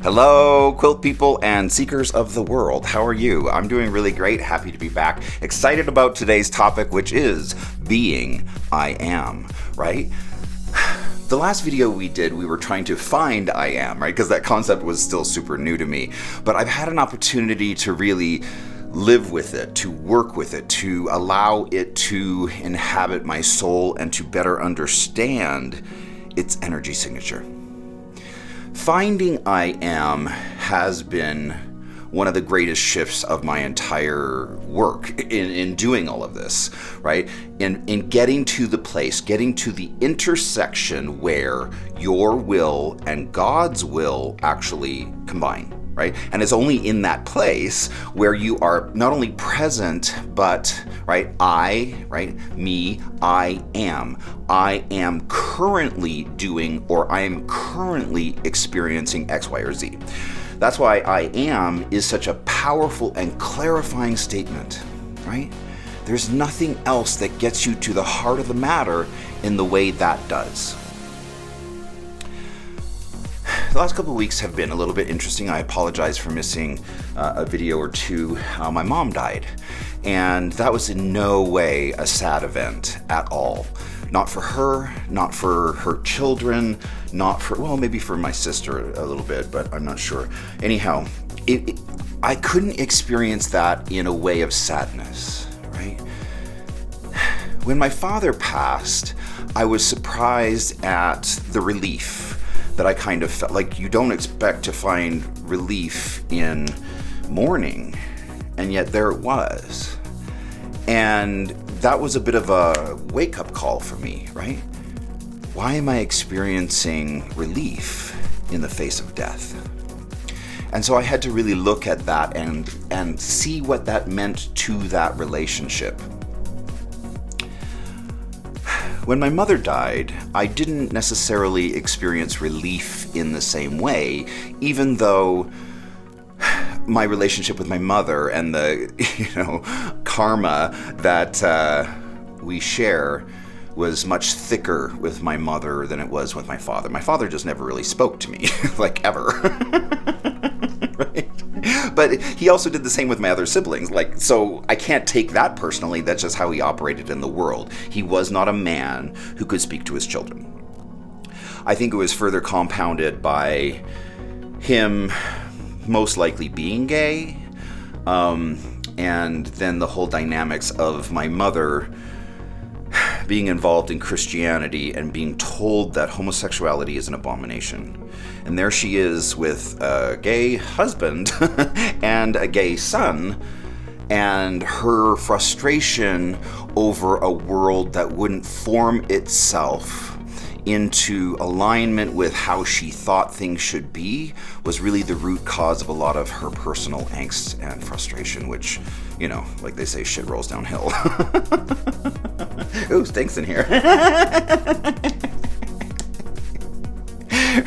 Hello, quilt people and seekers of the world. How are you? I'm doing really great. Happy to be back. Excited about today's topic, which is being I am, right? The last video we did, we were trying to find I am, right? Because that concept was still super new to me. But I've had an opportunity to really live with it, to work with it, to allow it to inhabit my soul and to better understand its energy signature. Finding I am has been one of the greatest shifts of my entire work in doing all of this, right? In getting to the place, getting to the intersection where your will and God's will actually combine, right? And it's only in that place where you are not only present, but, right, me, I am currently doing, or I am currently experiencing X, Y, or Z. That's why I am is such a powerful and clarifying statement, right? There's nothing else that gets you to the heart of the matter in the way that does. The last couple of weeks have been a little bit interesting. I apologize for missing a video or two. My mom died, and that was in no way a sad event at all. Not for her, not for her children, not for, well, maybe for my sister a little bit, but I'm not sure. Anyhow, I couldn't experience that in a way of sadness, right? When my father passed, I was surprised at the relief that I kind of felt. Like, you don't expect to find relief in mourning, and yet there it was. And that was a bit of a wake-up call for me, right? Why am I experiencing relief in the face of death? And so I had to really look at that and see what that meant to that relationship. When my mother died, I didn't necessarily experience relief in the same way, even though my relationship with my mother and the, karma that we share was much thicker with my mother than it was with my father. My father just never really spoke to me, like, ever. Right? But he also did the same with my other siblings. Like, so I can't take that personally. That's just how he operated in the world. He was not a man who could speak to his children. I think it was further compounded by him most likely being gay, and then the whole dynamics of my mother being involved in Christianity and being told that homosexuality is an abomination. And there she is with a gay husband and a gay son, and her frustration over a world that wouldn't form itself into alignment with how she thought things should be was really the root cause of a lot of her personal angst and frustration, which, like they say, shit rolls downhill. Ooh, stinks in here.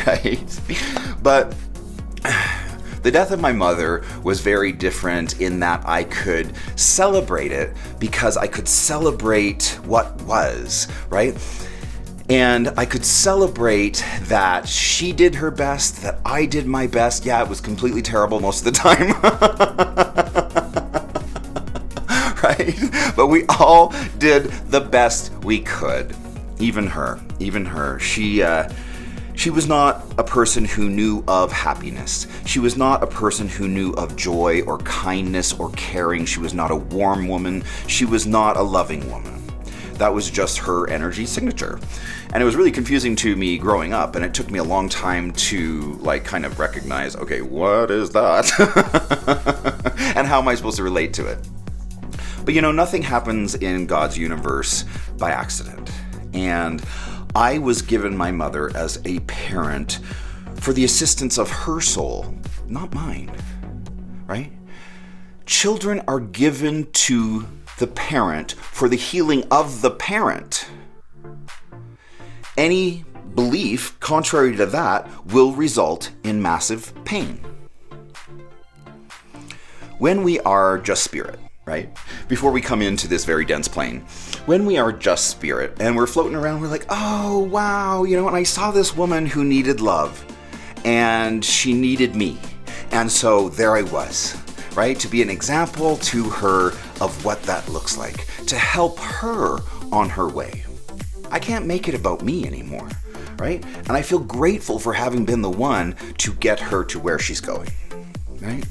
Right? But the death of my mother was very different in that I could celebrate it because I could celebrate what was, right? And I could celebrate that she did her best, that I did my best. Yeah, it was completely terrible most of the time. Right? But we all did the best we could. Even her. She was not a person who knew of happiness. She was not a person who knew of joy or kindness or caring. She was not a warm woman. She was not a loving woman. That was just her energy signature. And it was really confusing to me growing up, and it took me a long time to kind of recognize, okay, what is that? And how am I supposed to relate to it? But nothing happens in God's universe by accident. And I was given my mother as a parent for the assistance of her soul, not mine, right? Children are given to the parent for the healing of the parent. Any belief contrary to that will result in massive pain. When we are just spirit, right? Before we come into this very dense plane, when we are just spirit and we're floating around, we're like, oh, wow, and I saw this woman who needed love. and she needed me. And so there I was, right? To be an example to her of what that looks like, to help her on her way. I can't make it about me anymore, right? And I feel grateful for having been the one to get her to where she's going, right?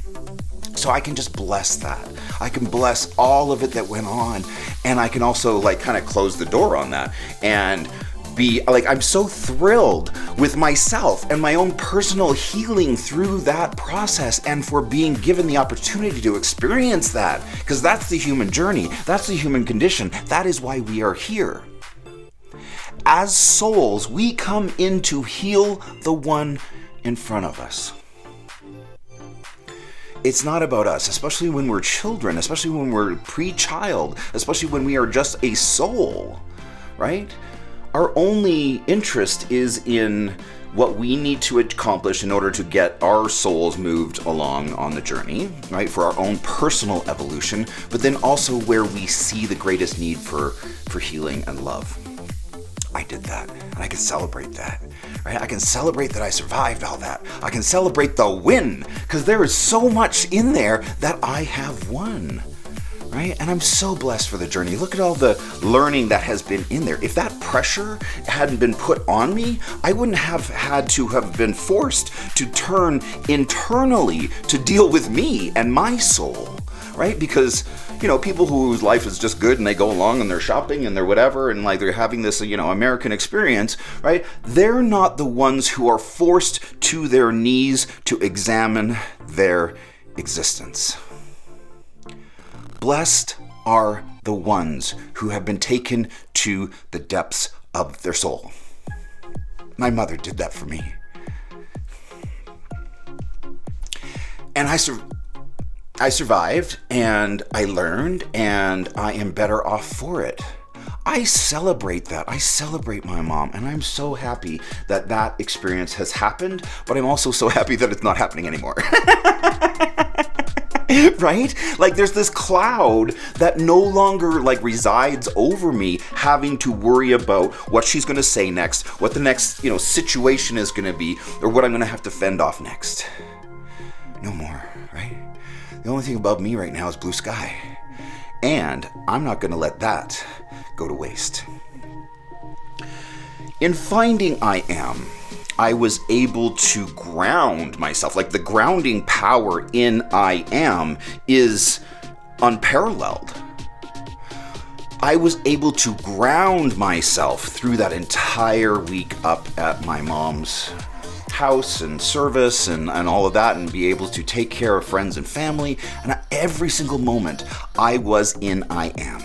So I can just bless that. I can bless all of it that went on, and I can also like kind of close the door on that and be like, I'm so thrilled with myself and my own personal healing through that process, and for being given the opportunity to experience that, because that's the human journey, that's the human condition, that is why we are here. As souls, we come in to heal the one in front of us. It's not about us, especially when we're children, especially when we're pre-child, especially when we are just a soul, right? Our only interest is in what we need to accomplish in order to get our souls moved along on the journey, right? For our own personal evolution, but then also where we see the greatest need for healing and love. I did that, and I can celebrate that, right? I can celebrate that I survived all that. I can celebrate the win, because there is so much in there that I have won, right? And I'm so blessed for the journey. Look at all the learning that has been in there. If that pressure hadn't been put on me, I wouldn't have had to have been forced to turn internally to deal with me and my soul, right? Because, you know, people whose life is just good and they go along and they're shopping and they're whatever and like they're having this, you know, American experience, right? They're not the ones who are forced to their knees to examine their existence. Blessed are the ones who have been taken to the depths of their soul. My mother did that for me. And I survived, and I learned, and I am better off for it. I celebrate that. I celebrate my mom, and I'm so happy that that experience has happened, but I'm also so happy that it's not happening anymore. Right? Like there's this cloud that no longer like resides over me, having to worry about what she's going to say next, what the next, you know, situation is going to be, or what I'm going to have to fend off next. No more, right? The only thing above me right now is blue sky. And I'm not going to let that go to waste. In finding I am, I was able to ground myself. Like the grounding power in I am is unparalleled. I was able to ground myself through that entire week up at my mom's house and service and all of that, and be able to take care of friends and family. And every single moment I was in I am.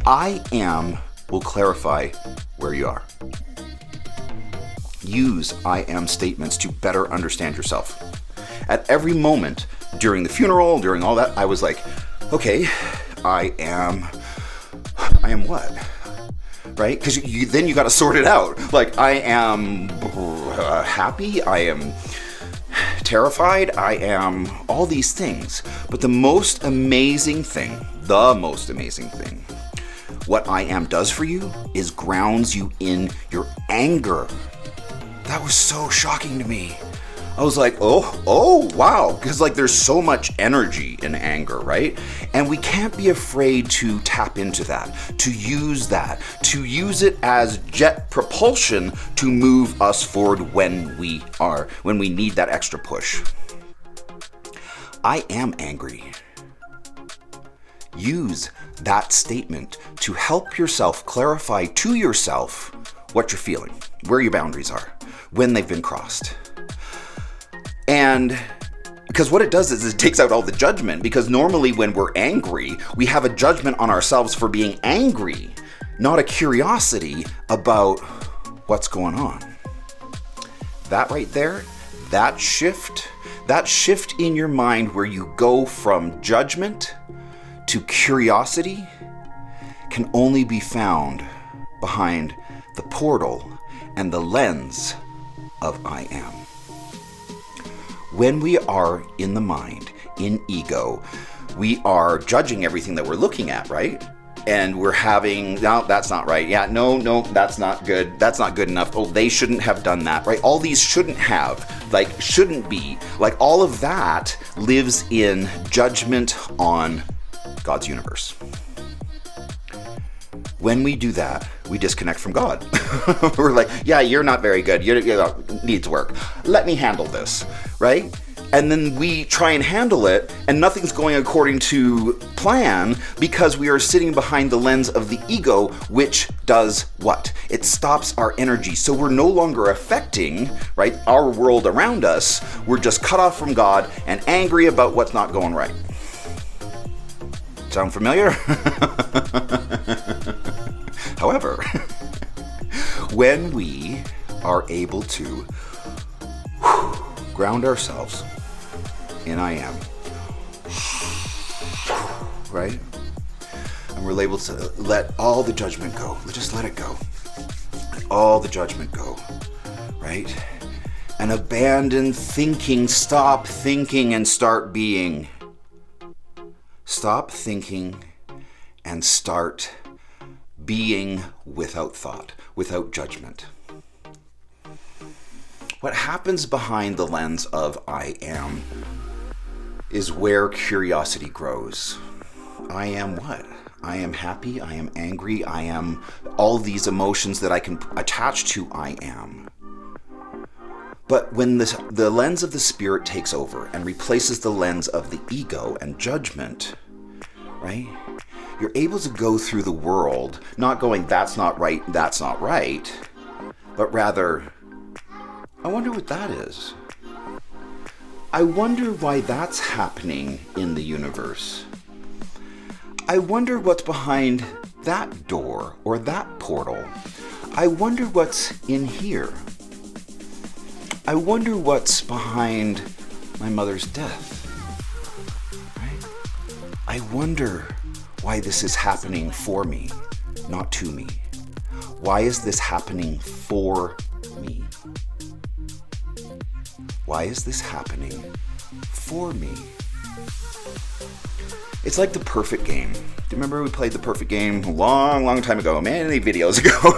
I am will clarify where you are. Use I am statements to better understand yourself. At every moment during the funeral, during all that, I was like, okay, I am what? Right? Because then you got to sort it out. Like, I am happy, I am terrified, I am all these things. But the most amazing thing, what I am does for you is grounds you in your anger. That was so shocking to me. I was like, oh, wow. Because like there's so much energy in anger, right? And we can't be afraid to tap into that, to use it as jet propulsion to move us forward when we need that extra push. I am angry. Use that statement to help yourself clarify to yourself what you're feeling, where your boundaries are, when they've been crossed. And because what it does is it takes out all the judgment, because normally when we're angry, we have a judgment on ourselves for being angry, not a curiosity about what's going on. That right there, that shift in your mind where you go from judgment to curiosity can only be found behind the portal and the lens of I am. When we are in the mind, in ego, we are judging everything that we're looking at, right? and we're having, no, that's not right. Yeah, no, that's not good. That's not good enough. Oh, they shouldn't have done that, right? All these shouldn't have, like, shouldn't be, like, all of that lives in judgment on God's universe. When we do that, we disconnect from God. We're like, yeah, you're not very good. You needs work. Let me handle this, right? And then we try and handle it, and nothing's going according to plan because we are sitting behind the lens of the ego, which does what? It stops our energy. So we're no longer affecting, right, our world around us. We're just cut off from God and angry about what's not going right. Sound familiar? However, when we are able to ground ourselves in I am, right? And we're able to let all the judgment go. Just let it go. Let all the judgment go, right? And abandon thinking. Stop thinking and start being. Stop thinking and start being without thought, without judgment. What happens behind the lens of I am is where curiosity grows. I am what? I am happy, I am angry, I am all these emotions that I can attach to I am. But when the lens of the spirit takes over and replaces the lens of the ego and judgment, right? You're able to go through the world not going, that's not right, but rather, I wonder what that is. I wonder why that's happening in the universe. I wonder what's behind that door or that portal. I wonder what's in here. I wonder what's behind my mother's death. Right? I wonder why this is happening for me, not to me. Why is this happening for me? Why is this happening for me? It's like the perfect game. Do you remember we played the perfect game a long time ago? Many videos ago.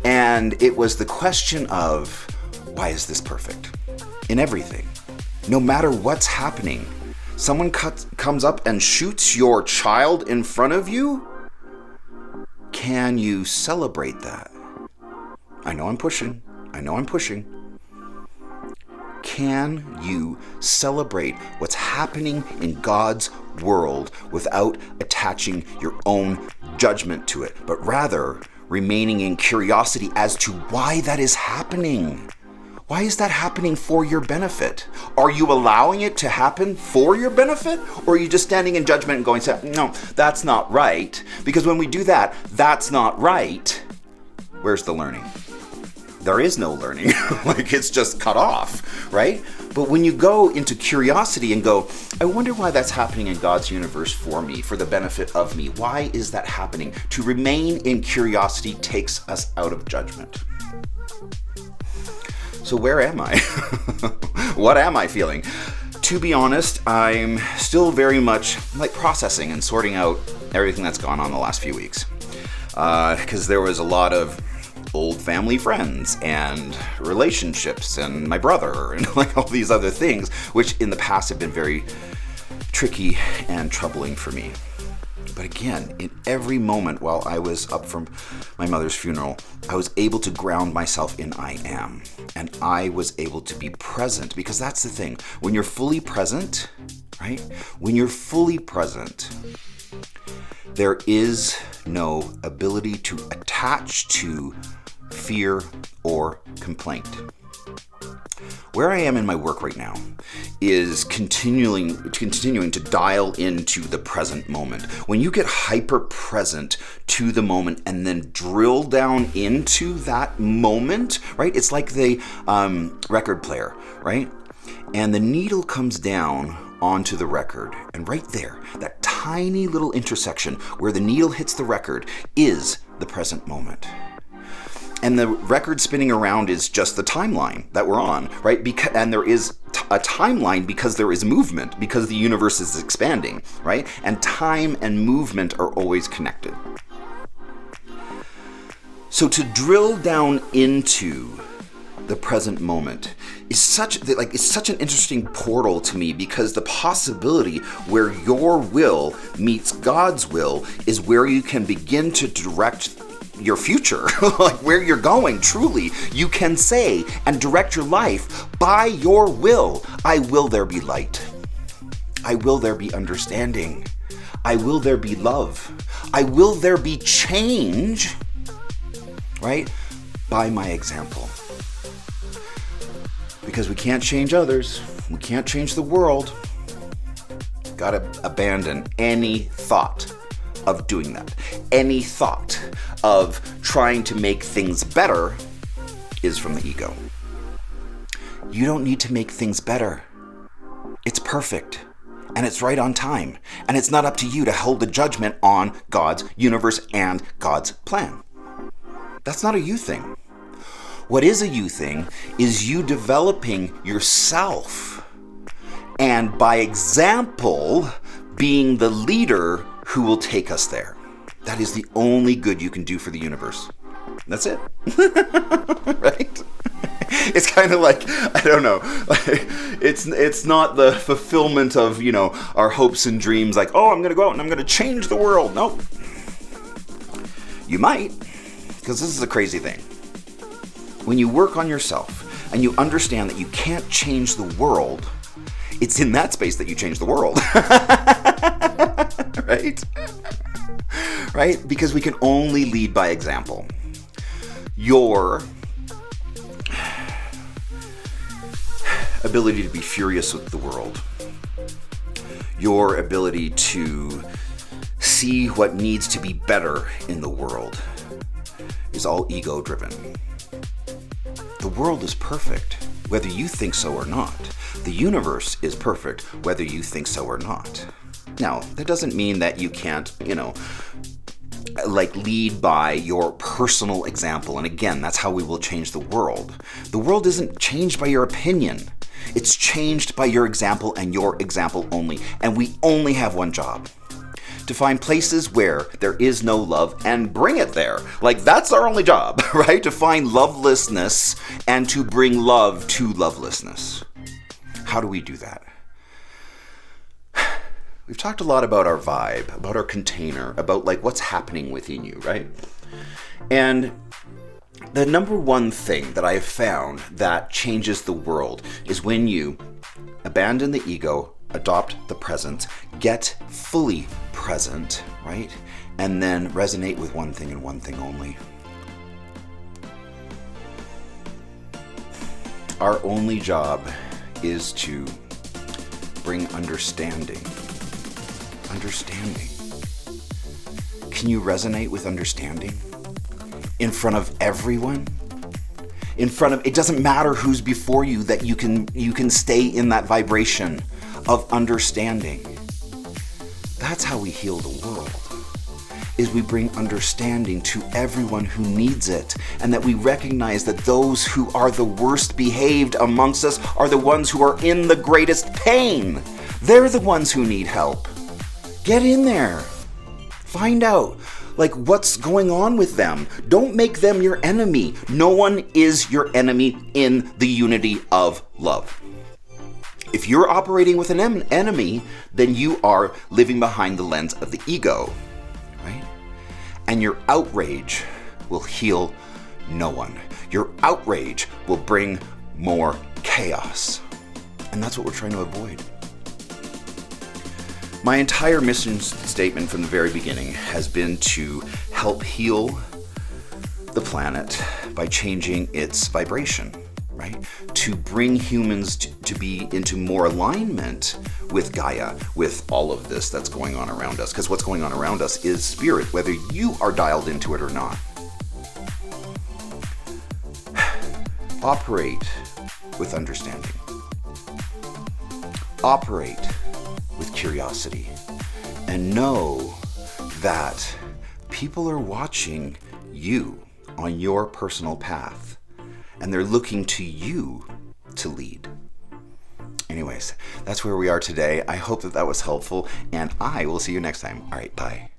And it was the question of, why is this perfect? In everything. No matter what's happening. Someone comes up and shoots your child in front of you? Can you celebrate that? I know I'm pushing. Can you celebrate what's happening in God's world without attaching your own judgment to it, but rather remaining in curiosity as to why that is happening? Why is that happening for your benefit? Are you allowing it to happen for your benefit? Or are you just standing in judgment and going, no, that's not right? Because when we do that, that's not right. Where's the learning? There is no learning. Like, it's just cut off, right? But when you go into curiosity and go, I wonder why that's happening in God's universe for me, for the benefit of me. Why is that happening? To remain in curiosity takes us out of judgment. So where am I? What am I feeling? To be honest, I'm still very much like processing and sorting out everything that's gone on the last few weeks. Because there was a lot of old family friends and relationships and my brother and like all these other things, which in the past have been very tricky and troubling for me. But again, in every moment while I was up from my mother's funeral, I was able to ground myself in I am. And I was able to be present, because that's the thing. When you're fully present, right? When you're fully present, there is no ability to attach to fear or complaint. Where I am in my work right now is continuing to dial into the present moment. When you get hyper present to the moment and then drill down into that moment, right? It's like the record player, right? And the needle comes down onto the record, and right there, that tiny little intersection where the needle hits the record is the present moment. And the record spinning around is just the timeline that we're on, right? And there is a timeline because there is movement, because the universe is expanding, right? And time and movement are always connected. So to drill down into the present moment is such an interesting portal to me, because the possibility where your will meets God's will is where you can begin to direct your future, like where you're going. Truly, you can say and direct your life by your will. I will there be light. I will there be understanding. I will there be love. I will there be change, right? By my example. Because we can't change others. We can't change the world. Gotta abandon any thought of doing that. Any thought of trying to make things better is from the ego. You don't need to make things better. It's perfect. And it's right on time. And it's not up to you to hold the judgment on God's universe and God's plan. That's not a you thing. What is a you thing is you developing yourself, and by example, being the leader who will take us there. That is the only good you can do for the universe. That's it. Right? It's kind of like, I don't know, it's not the fulfillment of, our hopes and dreams, like, oh, I'm going to go out and I'm going to change the world. Nope. You might, because this is a crazy thing. When you work on yourself and you understand that you can't change the world, it's in that space that you change the world. Right? Right? Because we can only lead by example. Your ability to be furious with the world, your ability to see what needs to be better in the world is all ego-driven. The world is perfect, whether you think so or not. The universe is perfect, whether you think so or not. Now, that doesn't mean that you can't, lead by your personal example. And again, that's how we will change the world. The world isn't changed by your opinion. It's changed by your example and your example only. And we only have one job: to find places where there is no love and bring it there. Like, that's our only job, right? To find lovelessness and to bring love to lovelessness. How do we do that? We've talked a lot about our vibe, about our container, about what's happening within you, right? And the number one thing that I have found that changes the world is when you abandon the ego, adopt the present, get fully present, right? And then resonate with one thing and one thing only. Our only job is to bring understanding. Understanding. Can you resonate with understanding? In front of everyone? It doesn't matter who's before you, that you can stay in that vibration of understanding. That's how we heal the world, is we bring understanding to everyone who needs it, and that we recognize that those who are the worst behaved amongst us are the ones who are in the greatest pain. They're the ones who need help. Get in there. Find out what's going on with them. Don't make them your enemy. No one is your enemy in the unity of love. If you're operating with an enemy, then you are living behind the lens of the ego, right? And your outrage will heal no one. Your outrage will bring more chaos. And that's what we're trying to avoid. My entire mission statement from the very beginning has been to help heal the planet by changing its vibration, right? To bring humans to be into more alignment with Gaia, with all of this that's going on around us. Because what's going on around us is spirit, whether you are dialed into it or not. Operate with understanding. Operate with curiosity. And know that people are watching you. on your personal path, and they're looking to you to lead. Anyways, that's where we are today. I hope that was helpful, and I will see you next time. All right, bye.